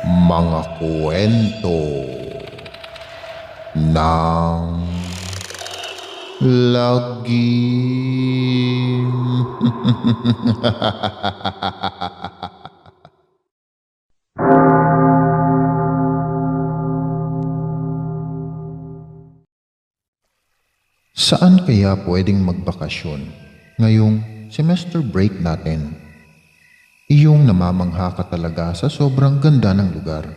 Mga kwento ng lagim. Saan kaya pwedeng magbakasyon ngayong semester break natin? Iyong namamangha ka talaga sa sobrang ganda ng lugar.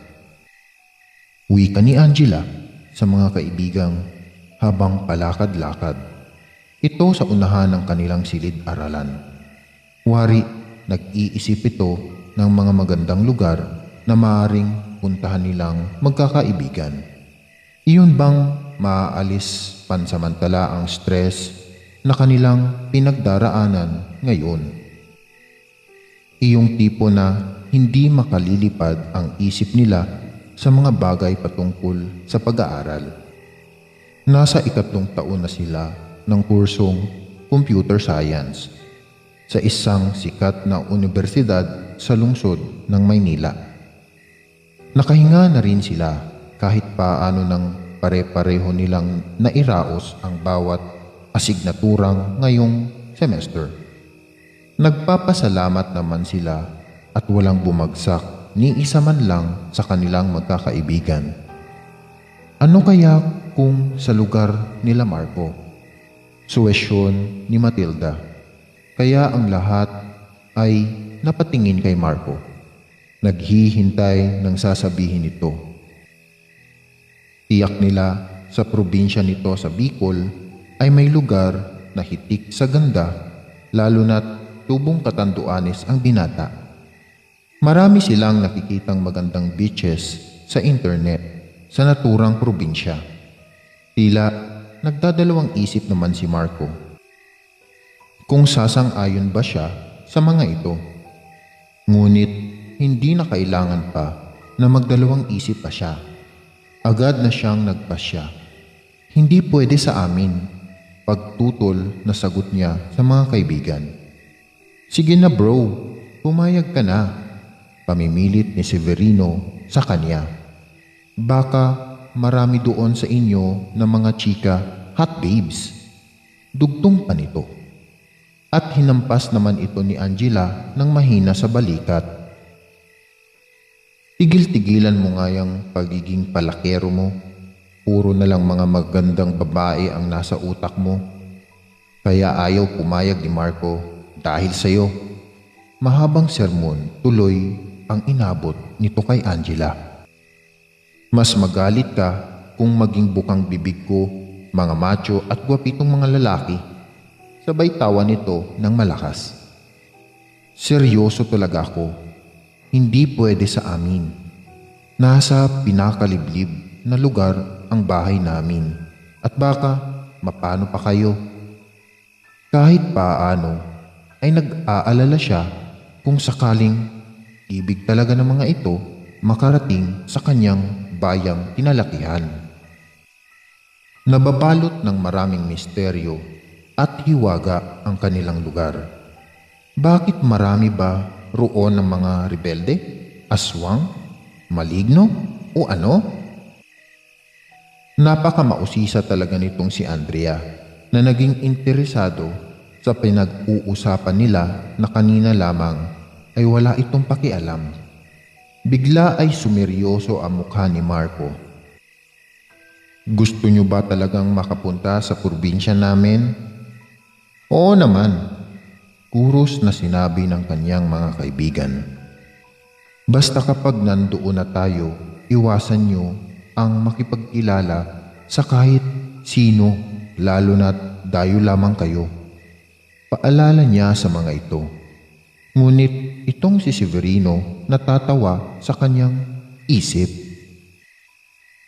Wika ni Angela sa mga kaibigang habang palakad-lakad. Ito sa unahan ng kanilang silid-aralan. Wari, nag-iisip ito ng mga magandang lugar na maaaring puntahan nilang magkakaibigan. Iyon bang maaalis pansamantala ang stress na kanilang pinagdaraanan ngayon? Iyong tipo na hindi makalilipad ang isip nila sa mga bagay patungkol sa pag-aaral. Nasa 3 taon na sila ng kursong Computer Science sa isang sikat na universidad sa lungsod ng Maynila. Nakahinga na rin sila kahit paano ng pare-pareho nilang nairaos ang bawat asignaturang ngayong semester. Nagpapasalamat naman sila at walang bumagsak ni isa man lang sa kanilang magkakaibigan. Ano kaya kung sa lugar nila Marco? Suwesyon ni Matilda. Kaya ang lahat ay napatingin kay Marco. Naghihintay ng sasabihin nito. Tiyak nila sa probinsya nito sa Bicol ay may lugar na hitik sa ganda, lalo na't tubong Catanduanes ang binata. Marami silang nakikitang magandang beaches sa internet sa naturang probinsya. Tila nagdadalawang isip naman si Marco kung sasang-ayon ba siya sa mga ito. Ngunit hindi na kailangan pa na magdalawang isip pa siya. Agad na siyang nagpasya. Hindi pwede sa amin, pagtutol na sagot niya sa mga kaibigan. Sige na bro, pumayag ka na, pamimilit ni Severino sa kanya. Baka marami doon sa inyo na mga chika hot babes. Dugtong pa nito. At hinampas naman ito ni Angela ng mahina sa balikat. Tigil-tigilan mo nga yung pagiging palakero mo. Puro na lang mga magandang babae ang nasa utak mo. Kaya ayaw pumayag ni Marco dahil sa'yo. Mahabang sermon tuloy ang inabot nito kay Angela. Mas magalit ka kung maging bukang bibig ko, mga macho at gwapitong mga lalaki. Sabay tawa nito ng malakas. Seryoso talaga ako. Hindi pwede sa amin. Nasa pinakaliblib na lugar ang bahay namin. At baka mapano pa kayo. Kahit paano ay nag-aalala siya kung sakaling ibig talaga ng mga ito makarating sa kanyang bayang kinalakihan. Nababalot ng maraming misteryo at hiwaga ang kanilang lugar. Bakit marami ba roon ng mga rebelde, aswang, maligno o ano? Napakamausisa talaga nitong si Andrea na naging interesado sa pinag-uusapan nila na kanina lamang ay wala itong pakialam. Bigla ay sumeryoso ang mukha ni Marco. Gusto niyo ba talagang makapunta sa probinsya namin? Oo naman. Kuros na sinabi ng kanyang mga kaibigan. Basta kapag nandoon na tayo, iwasan niyo ang makipagkilala sa kahit sino, lalo na't dayo lamang kayo. Paalala niya sa mga ito. Ngunit itong si Severino natatawa sa kanyang isip.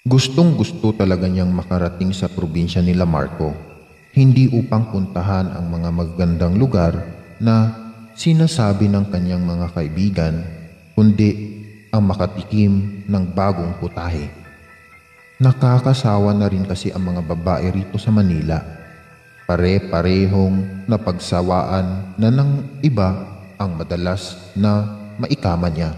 Gustong-gusto talaga niyang makarating sa probinsya nila Marco, hindi upang puntahan ang mga magagandang lugar na sinasabi ng kanyang mga kaibigan, kundi ang makatikim ng bagong putahe. Nakakasawa na rin kasi ang mga babae rito sa Manila. Pare-parehong napagsawaan na ng iba ang madalas na maikama niya.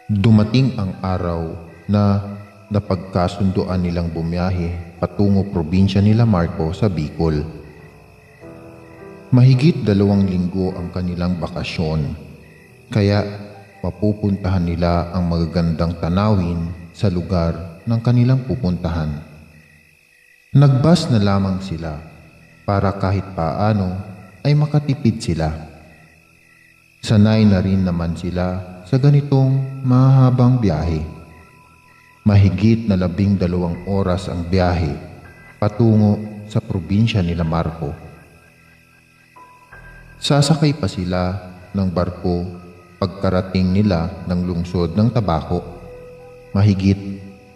Dumating ang araw na napagkasunduan nilang bumiyahe patungo probinsya nila Marco sa Bicol. Mahigit 2 linggo ang kanilang bakasyon, kaya mapupuntahan nila ang magagandang tanawin sa lugar ng kanilang pupuntahan. Nagbus na lamang sila para kahit paano ay makatipid sila. Sanay na rin naman sila sa ganitong mahabang biyahe. Mahigit na 12 oras ang biyahe patungo sa probinsya nila Marco. Sasakay pa sila ng barko pagkarating nila ng lungsod ng Tabaco. Mahigit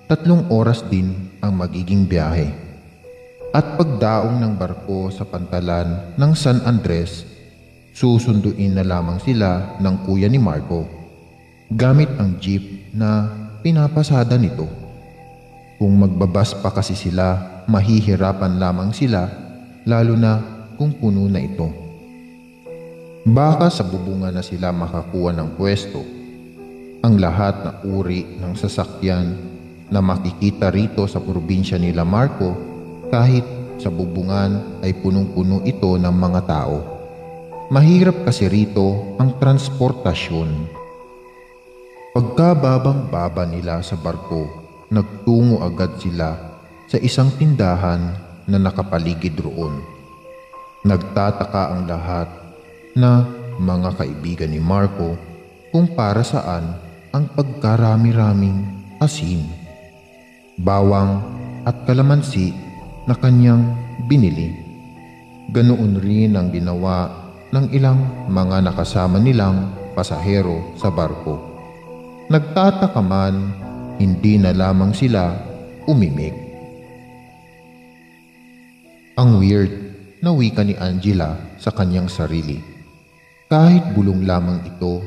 3 oras din ang magiging biyahe. At pagdaong ng barko sa pantalan ng San Andres, susunduin na lamang sila ng kuya ni Marco gamit ang jeep na pinapasada nito. Kung magbabas pa kasi sila, mahihirapan lamang sila, lalo na kung puno na ito. Baka sa bubungan na sila makakuha ng pwesto. Ang lahat na uri ng sasakyan na makikita rito sa probinsya nila Marco, kahit sa bubungan ay punong-puno ito ng mga tao. Mahirap kasi rito ang transportasyon. Pagkababang-baba nila sa barko, nagtungo agad sila sa isang tindahan na nakapaligid roon. Nagtataka ang lahat na mga kaibigan ni Marco kung para saan ang pagkarami-raming asin, bawang at kalamansi na kanyang binili. Ganoon rin ang ginawa ng ilang mga nakasama nilang pasahero sa barko. Nagtataka man, hindi na lamang sila umimik. Ang weird na wika ni Angela sa kanyang sarili. Kahit bulong lamang ito,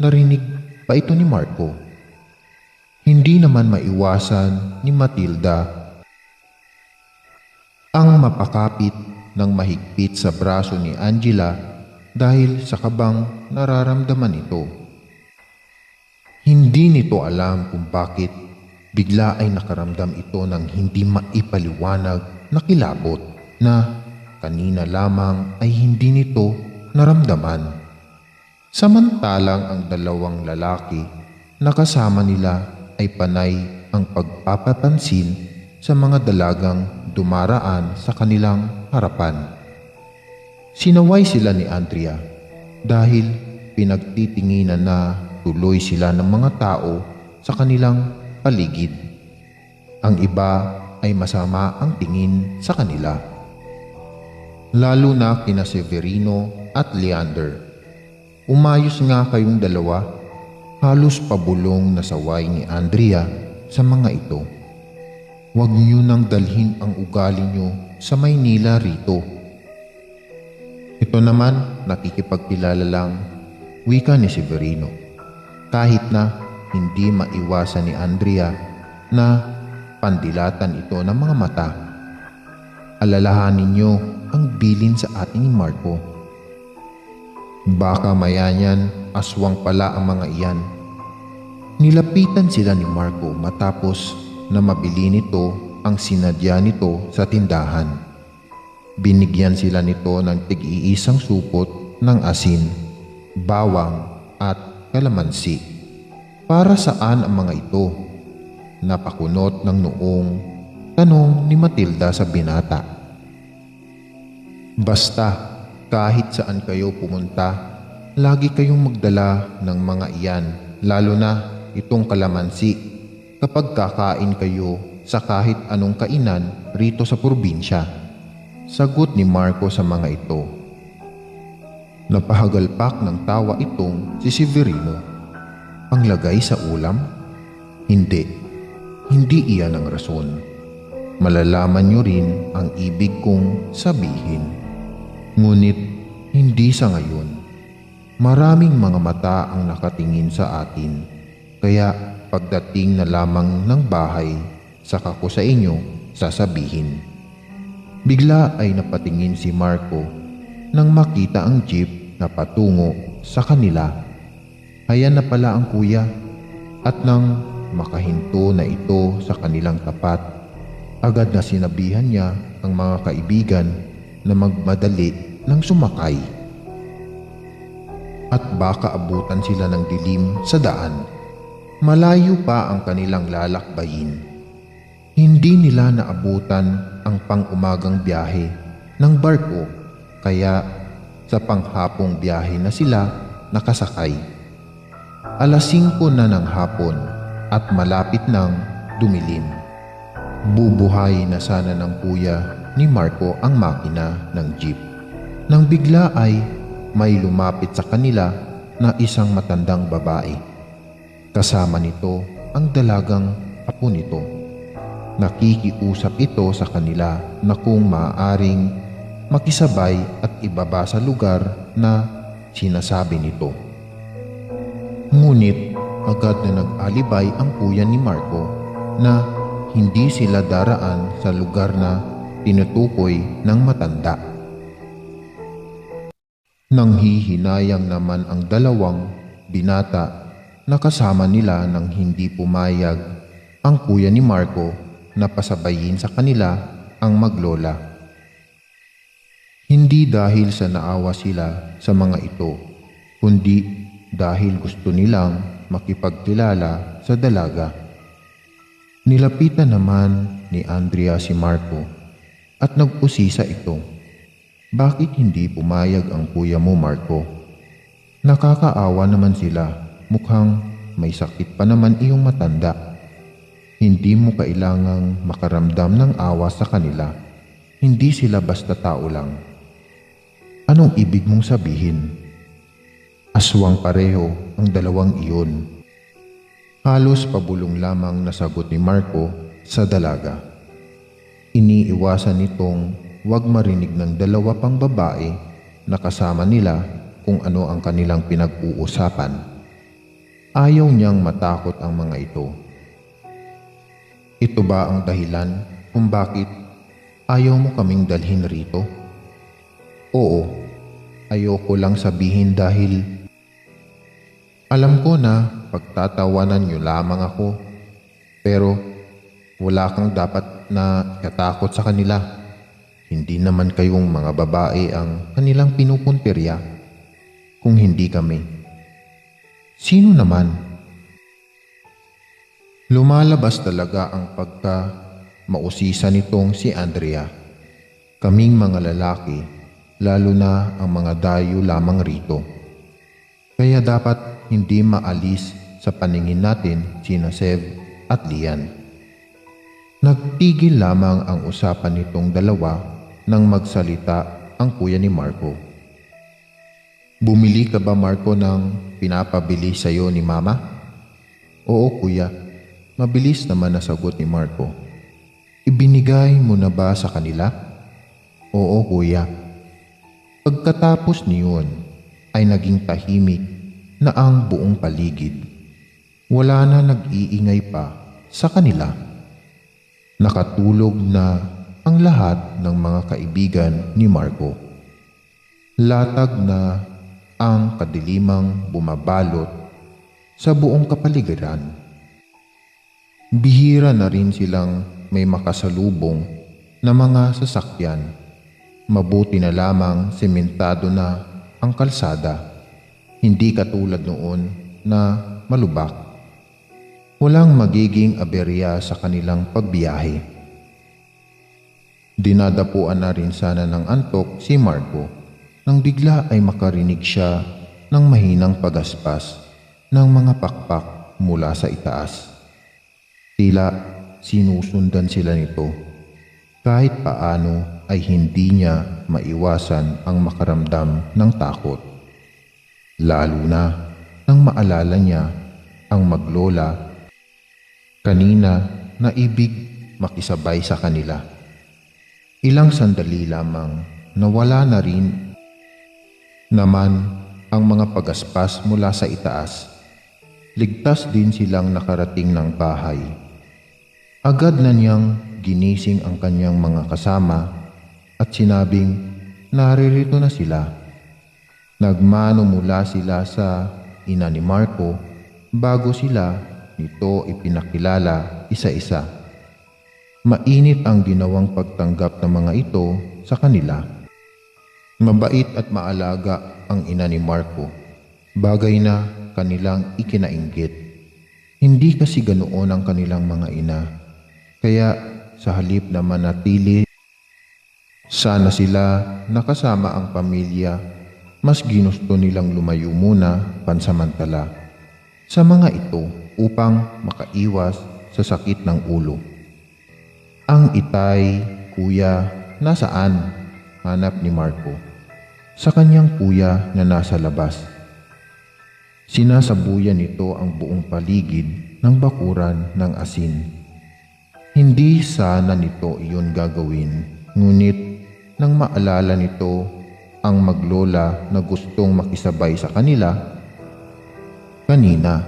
narinig pa ito ni Marco. Hindi naman maiwasan ni Matilda ang mapakapit ng mahigpit sa braso ni Angela dahil sa kabang nararamdaman ito. Hindi nito alam kung bakit bigla ay nakaramdam ito ng hindi maipaliwanag na kilabot na kanina lamang ay hindi nito naramdaman. Samantalang ang 2 lalaki na kasama nila ay panay ang pagpapapansin sa mga dalagang dumaraan sa kanilang harapan. Sinaway sila ni Andrea dahil pinagtitinginan na tuloy sila ng mga tao sa kanilang paligid. Ang iba ay masama ang tingin sa kanila, lalo na kina Severino at Leander. Umayos nga kayong dalawa. Halos pabulong na saway ni Andrea sa mga ito. Huwag niyo nang dalhin ang ugali niyo sa Maynila rito. Ito naman nakikipagkilala lang, wika ni Severino. Kahit na hindi maiwasan ni Andrea na pandilatan ito ng mga mata. Alalahanin niyo ang bilin sa ating Marco. Baka mayanyan, aswang pala ang mga iyan. Nilapitan sila ni Marco matapos na mabili nito ang sinadya nito sa tindahan. Binigyan sila nito ng tig-iisang supot ng asin, bawang at kalamansi. Para saan ang mga ito? Napakunot ng noong tanong ni Matilda sa binata. Basta kahit saan kayo pumunta, lagi kayong magdala ng mga iyan, lalo na itong kalamansi kapag kakain kayo sa kahit anong kainan rito sa probinsya. Sagot ni Marco sa mga ito. Napahagalpak ng tawa itong si Severino. Panglagay sa ulam? Hindi. Hindi iyan ang rason. Malalaman nyo rin ang ibig kong sabihin. Ngunit hindi sa ngayon. Maraming mga mata ang nakatingin sa atin. Kaya pagdating na lamang ng bahay, saka ko sa inyo sasabihin. Bigla ay napatingin si Marco nang makita ang jeep na patungo sa kanila. Ayan na pala ang kuya. At nang makahinto na ito sa kanilang tapat, agad na sinabihan niya ang mga kaibigan na magmadali ng sumakay. At baka abutan sila ng dilim sa daan. Malayo pa ang kanilang lalakbayin. Hindi nila naabutan ang pang-umagang biyahe ng barko, kaya sa panghapong biyahe na sila nakasakay. 5:00 na ng hapon at malapit nang dumilim. Bubuhay na sana ng kuya ni Marco ang makina ng jeep. Nang bigla ay may lumapit sa kanila na isang matandang babae. Kasama nito ang dalagang apo nito. Nakikiusap ito sa kanila na kung maaaring makisabay at ibaba sa lugar na sinasabi nito. Ngunit agad na nag-alibay ang kuya ni Marco na hindi sila daraan sa lugar na tinutukoy ng matanda. Nanghihinayang naman ang dalawang binata na kasama nila nang hindi pumayag ang kuya ni Marco na pasabayin sa kanila ang maglola. Hindi dahil sa naawa sila sa mga ito, kundi dahil gusto nilang makipagkilala sa dalaga. Nilapitan naman ni Andrea si Marco at nag-usisa ito. Bakit hindi pumayag ang kuya mo, Marco? Nakakaawa naman sila. Mukhang may sakit pa naman iyong matanda. Hindi mo kailangang makaramdam ng awa sa kanila. Hindi sila basta tao lang. Anong ibig mong sabihin? Aswang pareho ang dalawang iyon. Halos pabulong lamang nasagot ni Marco sa dalaga. Iniiwasan nitong huwag marinig ng dalawa pang babae na kasama nila kung ano ang kanilang pinag-uusapan. Ayaw niyang matakot ang mga ito. Ito ba ang dahilan kung bakit ayaw mo kaming dalhin rito? Oo, ayoko lang sabihin dahil alam ko na pagtatawanan niyo lamang ako, pero wala kang dapat na katakot sa kanila. Hindi naman kayong mga babae ang kanilang pinupuntirya, kung hindi kami. Sino naman? Lumalabas talaga ang pagka-mausisa nitong si Andrea. Kaming mga lalaki, lalo na ang mga dayo lamang rito. Kaya dapat hindi maalis sa paningin natin sina Sev at Lian. Nagtigil lamang ang usapan nitong dalawa nang magsalita ang kuya ni Marco. Bumili ka ba, Marco, ng pinapabili sa'yo ni Mama? Oo, kuya. Mabilis naman nasagot ni Marco. Ibinigay mo na ba sa kanila? Oo, kuya. Pagkatapos niyon ay naging tahimik na ang buong paligid. Wala na nag-iingay pa sa kanila. Nakatulog na ang lahat ng mga kaibigan ni Marco. Latag na ang kadilimang bumabalot sa buong kapaligiran. Bihira na rin silang may makasalubong na mga sasakyan. Mabuti na lamang sementado na ang kalsada, hindi katulad noon na malubak. Walang magiging aberya sa kanilang pagbiyahe. Dinadapuan na rin sana ng antok si Marco nang bigla ay makarinig siya ng mahinang pagaspas ng mga pakpak mula sa itaas. Tila sinusundan sila nito. Kahit paano ay hindi niya maiwasan ang makaramdam ng takot. Lalo na nang maalala niya ang maglola kanina na ibig makisabay sa kanila. Ilang sandali lamang nawala na rin naman ang mga pagaspas mula sa itaas. Ligtas din silang nakarating ng bahay. Agad na niyang ginising ang kanyang mga kasama at sinabing naririto na sila. Nagmano mula sila sa ina ni Marco bago sila nito ipinakilala isa-isa. Mainit ang ginawang pagtanggap ng mga ito sa kanila. Mabait at maalaga ang ina ni Marco, bagay na kanilang ikinainggit. Hindi kasi ganoon ang kanilang mga ina, kaya sa halip na manatili sana sila nakasama ang pamilya, mas ginusto nilang lumayo muna pansamantala sa mga ito upang makaiwas sa sakit ng ulo. Ang itay, kuya, nasaan? Hanap ni Marco. Sa kanyang kuya na nasa labas. Sinasabuyan nito ang buong paligid ng bakuran ng asin. Hindi sana nito iyon gagawin, ngunit nang maalala nito ang maglola na gustong makisabay sa kanila, kanina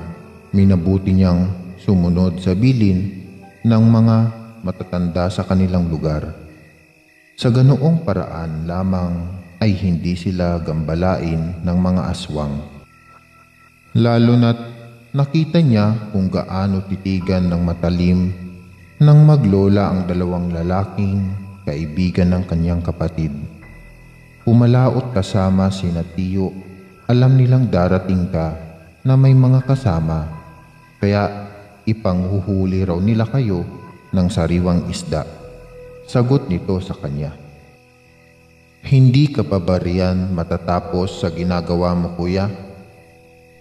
minabuti niyang sumunod sa bilin ng mga matatanda sa kanilang lugar. Sa ganoong paraan lamang ay hindi sila gambalain ng mga aswang. Lalo na't nakita niya kung gaano titigan ng matalim nang maglola ang dalawang lalaking kaibigan ng kanyang kapatid. Pumalaot kasama sina Tiyo. Alam nilang darating ka na may mga kasama, kaya ipanghuhuli raw nila kayo ng sariwang isda. Sagot nito sa kanya. Hindi ka pa ba riyan matatapos sa ginagawa mo, kuya?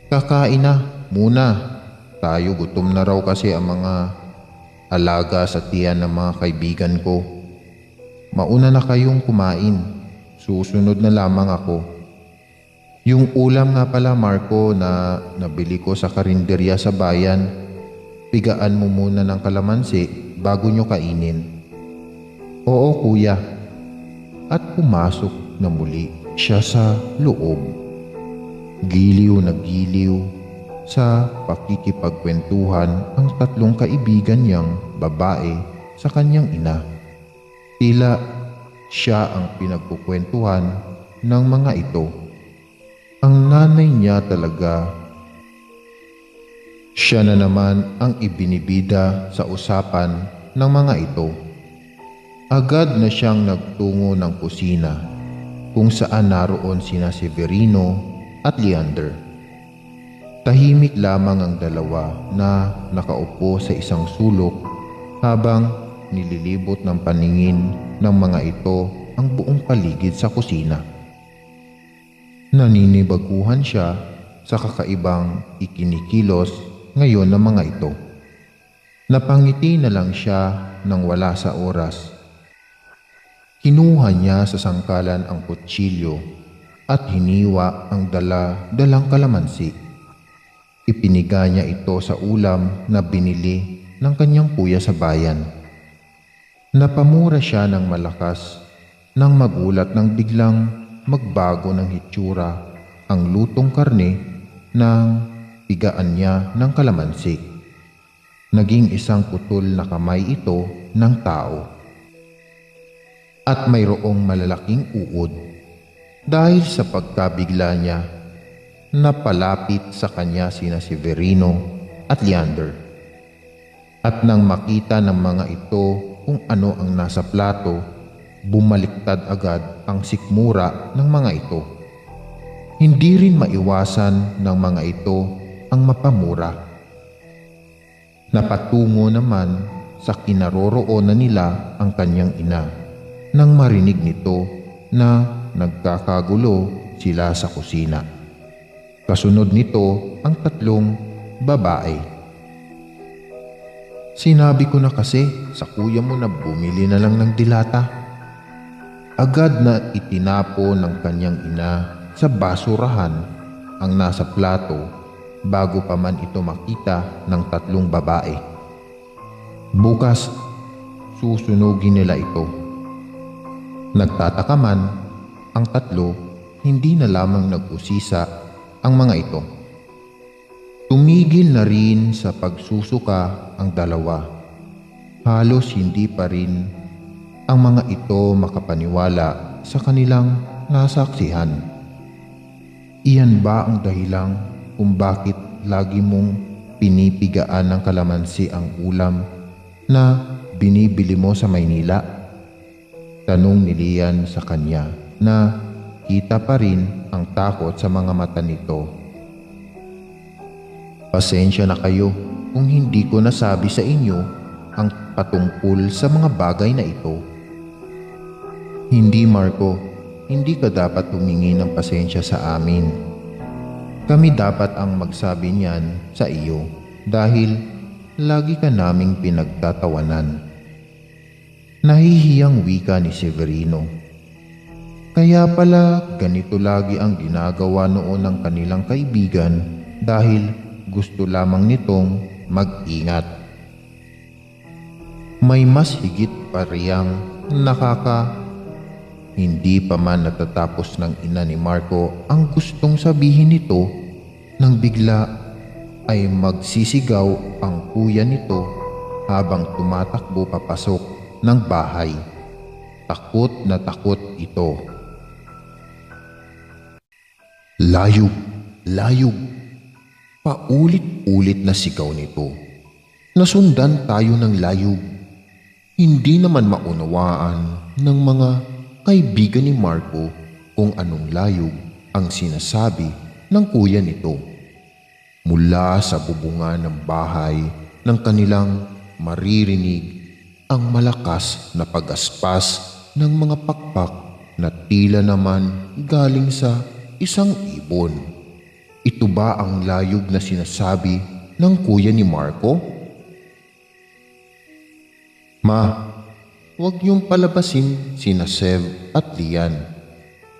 Kakain na muna. Tayo gutom na raw kasi ang mga alaga sa tiyan ng mga kaibigan ko. Mauna na kayong kumain. Susunod na lamang ako. Yung ulam nga pala, Marco, na nabili ko sa karinderya sa bayan, pigaan mo muna ng kalamansi bago nyo kainin. Oo, kuya. At pumasok na muli siya sa loob. Giliw na giliw sa pakikipagkwentuhan ang tatlong kaibigan niyang babae sa kanyang ina. Tila siya ang pinagkukwentuhan ng mga ito. Ang nanay niya talaga. Siya na naman ang ibinibida sa usapan ng mga ito. Agad na siyang nagtungo ng kusina kung saan naroon sina Severino at Leander. Tahimik lamang ang dalawa na nakaupo sa isang sulok habang nililibot ng paningin ng mga ito ang buong paligid sa kusina. Naninibaguhan siya sa kakaibang ikinikilos ngayon ng mga ito. Napangiti na lang siya nang wala sa oras. Kinuha niya sa sangkalan ang kutsilyo at hiniwa ang dalang kalamansi. Ipiniga niya ito sa ulam na binili ng kanyang kuya sa bayan. Napamura siya ng malakas nang magulat nang biglang magbago ng hitsura ang lutong karne ng pigaan niya ng kalamansi. Naging isang putol na kamay ito ng tao. At mayroong malalaking uod. Dahil sa pagkabigla niya, napalapit sa kanya sina Severino at Leander. At nang makita ng mga ito kung ano ang nasa plato, bumaliktad agad ang sikmura ng mga ito. Hindi rin maiwasan ng mga ito ang mapamura. Napatungo naman sa kinaroroonan nila ang kanyang ina nang marinig nito na nagkakagulo sila sa kusina. Kasunod nito ang tatlong babae. Sinabi ko na kasi sa kuya mo na bumili na lang ng dilata. Agad na itinapo ng kanyang ina sa basurahan ang nasa plato bago pa man ito makita ng tatlong babae. Bukas, susunugin nila ito. Nagtataka man ang tatlo, hindi na lamang nag-usisa ang mga ito. Tumigil na rin sa pagsusuka ang dalawa. Halos hindi pa rin ang mga ito makapaniwala sa kanilang nasaksihan. Iyan ba ang dahilan kung bakit lagi mong pinipigaan ng kalamansi ang ulam na binibili mo sa Maynila? Tanong ni Lian sa kanya na kita pa rin ang takot sa mga mata nito. Pasensya na kayo kung hindi ko nasabi sa inyo ang patungkol sa mga bagay na ito. Hindi, Marco, hindi ka dapat humingi ng pasensya sa amin. Kami dapat ang magsabi niyan sa iyo dahil lagi ka naming pinagtatawanan. Nahihiyang wika ni Severino. Kaya pala ganito lagi ang ginagawa noon ng kanilang kaibigan dahil gusto lamang nitong mag-ingat. May mas higit pa riyang hindi pa man natatapos ng ina ni Marco ang gustong sabihin nito nang bigla ay magsisigaw ang kuya nito habang tumatakbo papasok ng bahay. Takot na takot ito. Layog! Layog! Paulit-ulit na sigaw nito. Nasundan tayo ng layog. Hindi naman maunawaan ng mga kaibigan ni Marco kung anong layog ang sinasabi ng kuya nito. Mula sa bubungan ng bahay ng kanilang maririnig ang malakas na pag-aspas ng mga pakpak na tila naman galing sa isang ibon. Ito ba ang layog na sinasabi ng kuya ni Marco? Ma, huwag niyong palabasin sina Sev at Lian,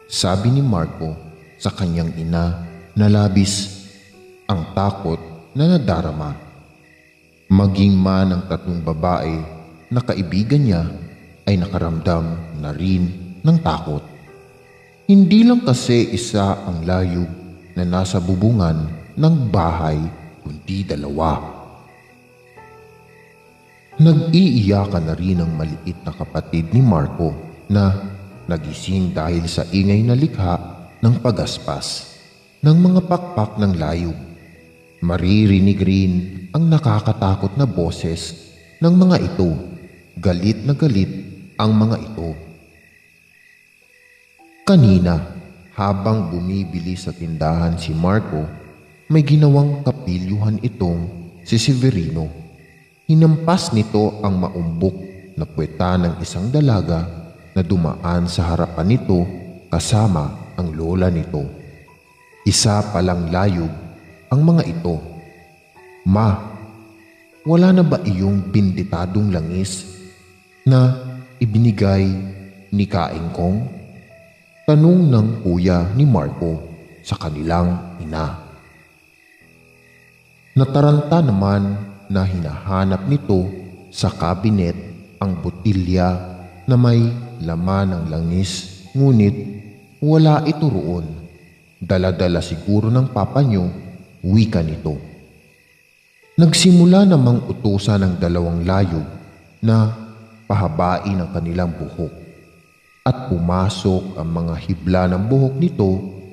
sabi ni Marco sa kanyang ina na labis ang takot na nadarama. Maging man ang tatlong babae na kaibigan niya ay nakaramdam na rin ng takot. Hindi lang kasi isa ang layog na nasa bubungan ng bahay kundi dalawa. Nag-iiyakan na rin ang maliit na kapatid ni Marco na nagising dahil sa ingay na likha ng pag-aspas ng mga pakpak ng layog. Maririnig rin ang nakakatakot na boses ng mga ito. Galit na galit ang mga ito. Kanina, habang bumibili sa tindahan si Marco, may ginawang kapilyuhan itong si Severino. Hinampas nito ang maumbok na puweta ng isang dalaga na dumaan sa harapan nito kasama ang lola nito. Isa palang layog ang mga ito. Ma, wala na ba iyong binditadong langis na ibinigay ni Kaing Kong? Tanong ng kuya ni Marco sa kanilang ina. Nataranta naman na hinahanap nito sa kabinet ang botilya na may laman ng langis, ngunit wala ito roon. Dala-dala siguro ng papa niyo, wika nito. Nagsimula namang utusan ng dalawang layog na pahabain ang kanilang buhok at pumasok ang mga hibla ng buhok nito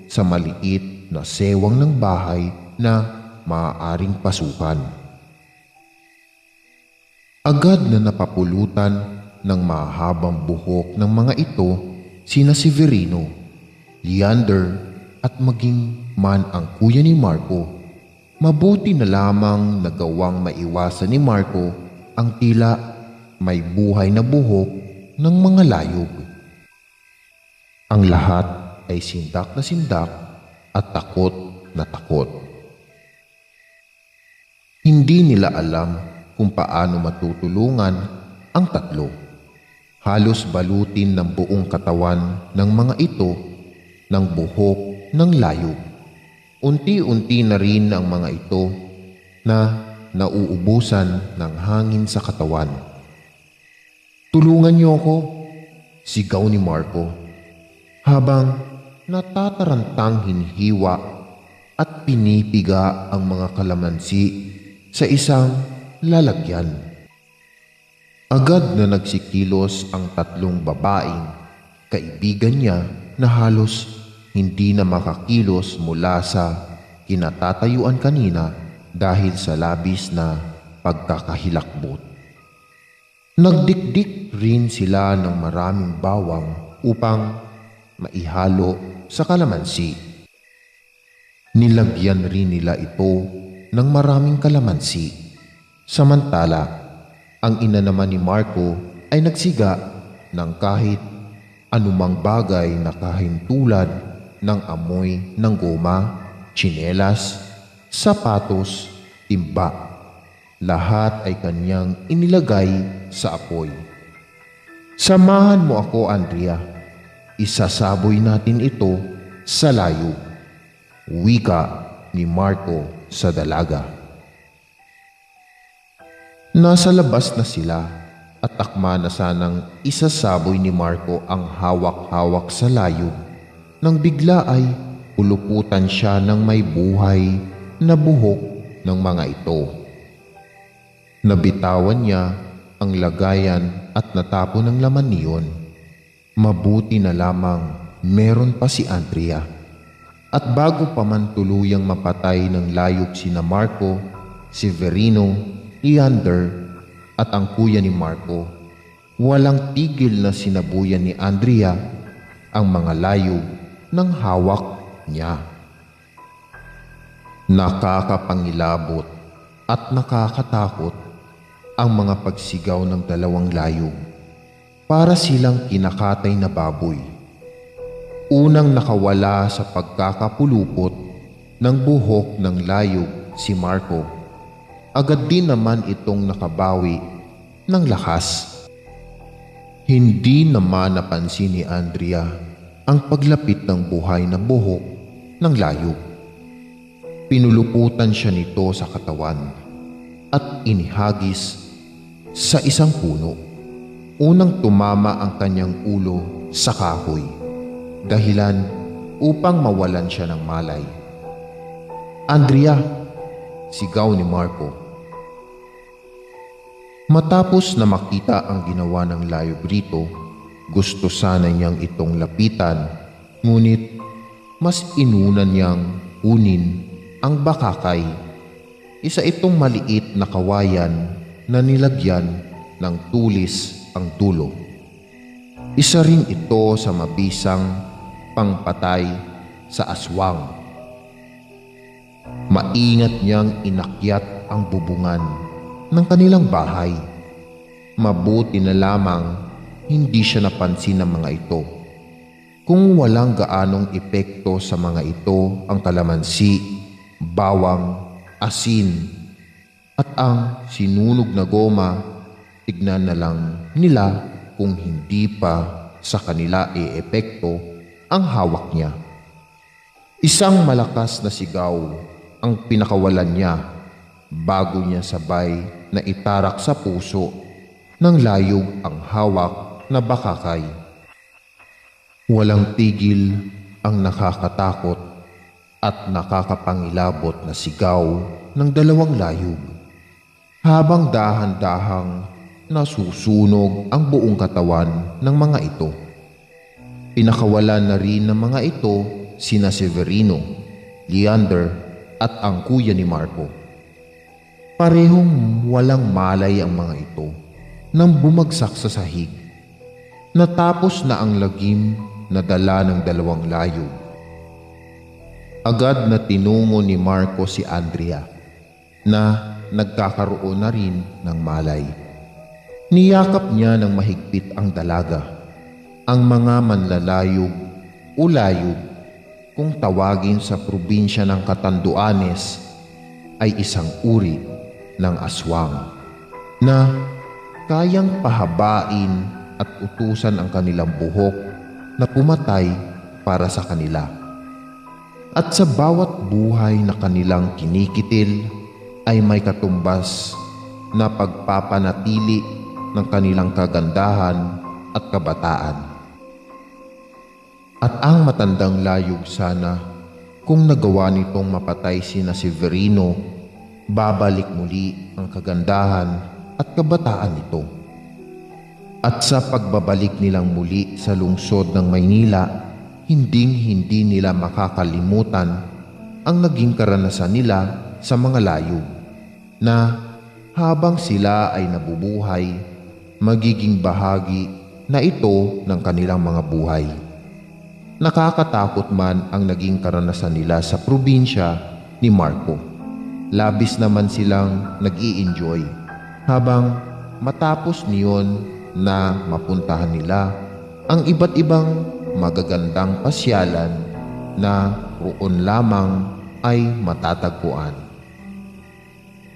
sa maliit na sewang ng bahay na maaaring pasukan. Agad na napapulutan ng mahabang buhok ng mga ito sina Severino, Leander at maging man ang kuya ni Marco. Mabuti na lamang nagawang maiwasan ni Marco ang tila may buhay na buhok ng mga layog. Ang lahat ay sindak na sindak at takot na takot. Hindi nila alam kung paano matutulungan ang tatlo. Halos balutin ng buong katawan ng mga ito ng buhok ng layog. Unti-unti na rin ang mga ito na nauubusan ng hangin sa katawan. Tulungan niyo ako, sigaw ni Marco habang natatarantang hinhiwa at pinipiga ang mga kalamansi sa isang lalagyan. Agad na nagsikilos ang tatlong babaeng kaibigan niya na halos hindi na makakilos mula sa kinatatayuan kanina dahil sa labis na pagkakahilakbot. Nagdikdik rin sila ng maraming bawang upang maihalo sa kalamansi. Nilagyan rin nila ito ng maraming kalamansi. Samantala, ang ina naman ni Marco ay nagsiga ng kahit anumang bagay na kahintulad ng amoy ng goma, tsinelas, sapatos, timba. Lahat ay kanyang inilagay sa apoy. Samahan mo ako, Andrea. Isasaboy natin ito sa layog. Wika ni Marco sa dalaga. Nasa labas na sila at akma na sanang isasaboy ni Marco ang hawak-hawak sa layog nang bigla ay puluputan siya ng may buhay na buhok ng mga ito. Nabitawan niya ang lagayan at natapon ng laman niyon. Mabuti na lamang meron pa si Andrea. At bago pa man tuluyang mapatay ng layog sina Marco, Severino, Leander at ang kuya ni Marco, walang tigil na sinabuyan ni Andrea ang mga layog ng hawak niya. Nakakapangilabot at nakakatakot ang mga pagsigaw ng dalawang layog. Para silang kinakatay na baboy. Unang nakawala sa pagkakapulupot ng buhok ng layog si Marco. Agad din naman itong nakabawi ng lakas. Hindi naman napansin ni Andrea ang paglapit ng buhay na buhok ng layog. Pinuluputan siya nito sa katawan at inihagis sa isang puno. Unang tumama ang kanyang ulo sa kahoy, dahilan upang mawalan siya ng malay. Andrea! Sigaw ni Marco. Matapos na makita ang ginawa ng layog rito, gusto sana niyang itong lapitan, ngunit mas inuna niyang kunin ang bakakay. Isa itong maliit na kawayan na nilagyan ng tulis ang dulo. Isa rin ito sa mabisang pangpatay sa aswang. Maingat niyang inakyat ang bubungan ng kanilang bahay. Mabuti na lamang hindi siya napansin ng mga ito. Kung walang gaanong epekto sa mga ito ang kalamansi, bawang, asin, at ang sinunog na goma, tignan na lang nila kung hindi pa sa kanila e-epekto ang hawak niya. Isang malakas na sigaw ang pinakawalan niya bago niya sabay na itarak sa puso ng layog ang hawak na bakakay. Walang tigil ang nakakatakot at nakakapangilabot na sigaw ng dalawang layog. Habang dahan-dahang nasusunog ang buong katawan ng mga ito. Pinakawalan na rin ng mga ito sina Severino, Leander at ang kuya ni Marco. Parehong walang malay ang mga ito nang bumagsak sa sahig. Natapos na ang lagim na dala ng dalawang layog. Agad na tinungo ni Marco si Andrea na nagkakaroon na rin ng malay. Niyakap niya ng mahigpit ang dalaga. Ang mga manlalayog o layog, kung tawagin sa probinsya ng Catanduanes, ay isang uri ng aswang na kayang pahabain at utusan ang kanilang buhok na pumatay para sa kanila. At sa bawat buhay na kanilang kinikitil ay may katumbas na pagpapanatili ng kanilang kagandahan at kabataan. At ang matandang layog sana, kung nagawa nitong mapatay sina Severino, babalik muli ang kagandahan at kabataan nito. At sa pagbabalik nilang muli sa lungsod ng Maynila, hindi nila makakalimutan ang naging karanasan nila sa mga layog na habang sila ay nabubuhay, magiging bahagi na ito ng kanilang mga buhay. Nakakatakot man ang naging karanasan nila sa probinsya ni Marco. Labis naman silang nag-i-enjoy habang matapos niyon na mapuntahan nila ang iba't ibang magagandang pasyalan na roon lamang ay matatagpuan.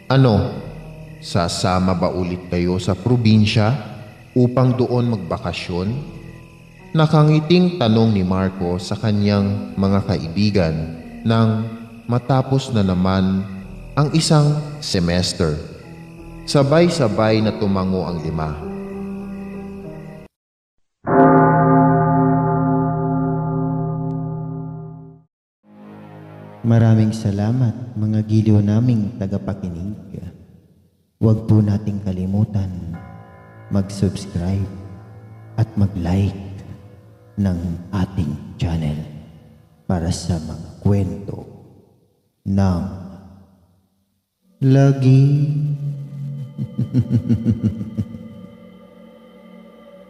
Ano, sasama ba ulit kayo sa probinsya upang doon magbakasyon? Nakangiting tanong ni Marco sa kanyang mga kaibigan nang matapos na naman ang isang semester. Sabay-sabay na tumango ang lima. Maraming salamat mga giliw naming tagapakinig. Huwag po nating kalimutan mag-subscribe at mag-like ng ating channel para sa mga kwento ng lagi.